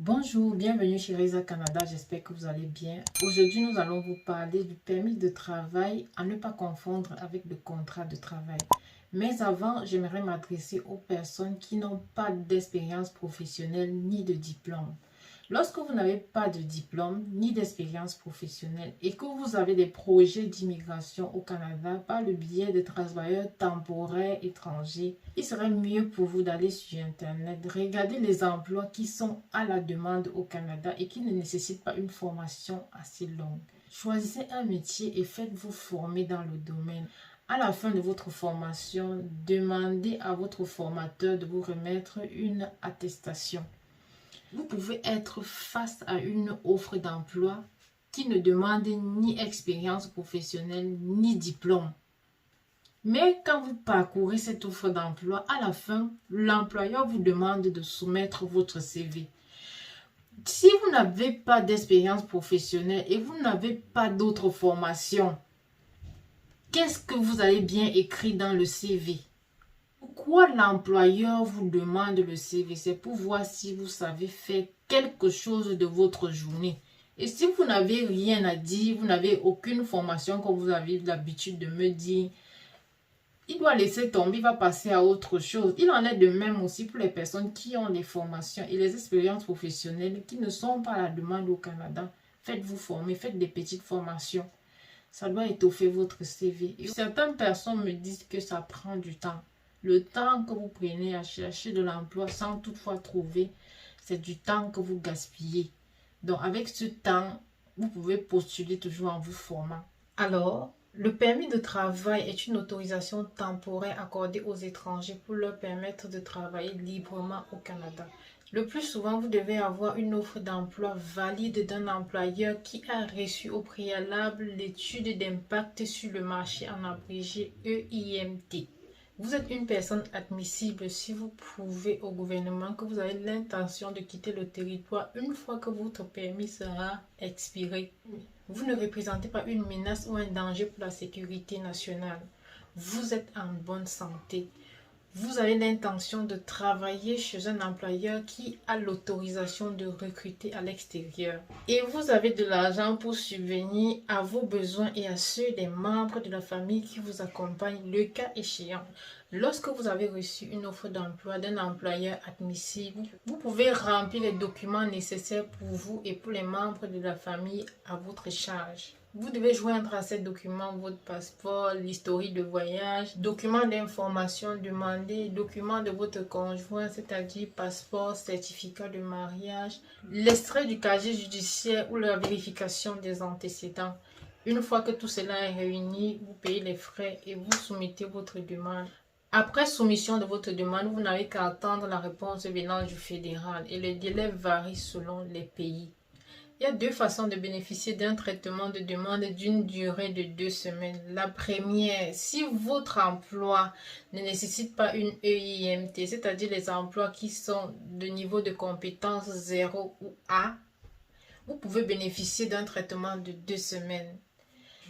Bonjour, bienvenue chez Reza Canada, j'espère que vous allez bien. Aujourd'hui, nous allons vous parler du permis de travail à ne pas confondre avec le contrat de travail. Mais avant, j'aimerais m'adresser aux personnes qui n'ont pas d'expérience professionnelle ni de diplôme. Lorsque vous n'avez pas de diplôme ni d'expérience professionnelle et que vous avez des projets d'immigration au Canada par le biais de travailleurs temporaires étrangers, il serait mieux pour vous d'aller sur Internet, de regarder les emplois qui sont à la demande au Canada et qui ne nécessitent pas une formation assez longue. Choisissez un métier et faites-vous former dans le domaine. À la fin de votre formation, demandez à votre formateur de vous remettre une attestation. Vous pouvez être face à une offre d'emploi qui ne demande ni expérience professionnelle ni diplôme. Mais quand vous parcourez cette offre d'emploi, à la fin, l'employeur vous demande de soumettre votre CV. Si vous n'avez pas d'expérience professionnelle et vous n'avez pas d'autre formation, qu'est-ce que vous allez bien écrire dans le CV? Pourquoi l'employeur vous demande le CV? C'est pour voir si vous savez faire quelque chose de votre journée. Et si vous n'avez rien à dire, vous n'avez aucune formation comme vous avez l'habitude de me dire, il doit laisser tomber, il va passer à autre chose. Il en est de même aussi pour les personnes qui ont les formations et les expériences professionnelles qui ne sont pas à la demande au Canada. Faites-vous former, faites des petites formations. Ça doit étoffer votre CV. Et certaines personnes me disent que ça prend du temps. Le temps que vous prenez à chercher de l'emploi sans toutefois trouver, c'est du temps que vous gaspillez. Donc avec ce temps, vous pouvez postuler toujours en vous formant. Alors, le permis de travail est une autorisation temporaire accordée aux étrangers pour leur permettre de travailler librement au Canada. Le plus souvent, vous devez avoir une offre d'emploi valide d'un employeur qui a reçu au préalable l'étude d'impact sur le marché, en abrégé EIMT. Vous êtes une personne admissible si vous prouvez au gouvernement que vous avez l'intention de quitter le territoire une fois que votre permis sera expiré. Vous ne représentez pas une menace ou un danger pour la sécurité nationale. Vous êtes en bonne santé. Vous avez l'intention de travailler chez un employeur qui a l'autorisation de recruter à l'extérieur. Et vous avez de l'argent pour subvenir à vos besoins et à ceux des membres de la famille qui vous accompagnent, le cas échéant. Lorsque vous avez reçu une offre d'emploi d'un employeur admissible, vous pouvez remplir les documents nécessaires pour vous et pour les membres de la famille à votre charge. Vous devez joindre à ces documents votre passeport, l'historique de voyage, documents d'information demandés, documents de votre conjoint, c'est-à-dire passeport, certificat de mariage, l'extrait du casier judiciaire ou la vérification des antécédents. Une fois que tout cela est réuni, vous payez les frais et vous soumettez votre demande. Après soumission de votre demande, vous n'avez qu'à attendre la réponse venant du fédéral et le délai varie selon les pays. Il y a deux façons de bénéficier d'un traitement de demande d'une durée de 2 semaines. La première, si votre emploi ne nécessite pas une EIMT, c'est-à-dire les emplois qui sont de niveau de compétence 0 ou A, vous pouvez bénéficier d'un traitement de 2 semaines.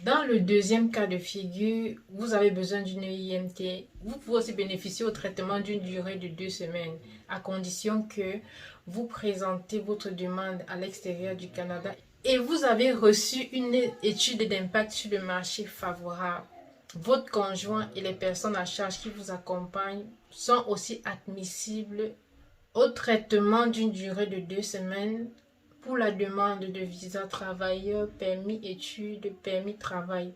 Dans le deuxième cas de figure, vous avez besoin d'une EIMT. Vous pouvez aussi bénéficier au traitement d'une durée de 2 semaines, à condition que vous présentez votre demande à l'extérieur du Canada et vous avez reçu une étude d'impact sur le marché favorable. Votre conjoint et les personnes à charge qui vous accompagnent sont aussi admissibles au traitement d'une durée de 2 semaines pour la demande de visa travailleur, permis études, permis travail.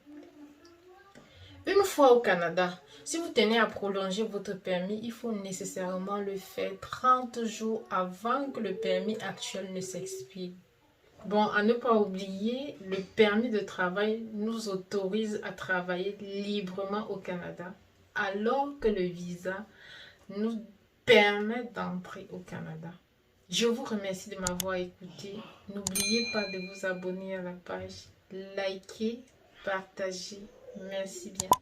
Une fois au Canada, si vous tenez à prolonger votre permis, il faut nécessairement le faire 30 jours avant que le permis actuel ne s'expire. Bon, à ne pas oublier, le permis de travail nous autorise à travailler librement au Canada, alors que le visa nous permet d'entrer au Canada. Je vous remercie de m'avoir écouté. N'oubliez pas de vous abonner à la page, liker, partager. Merci bien.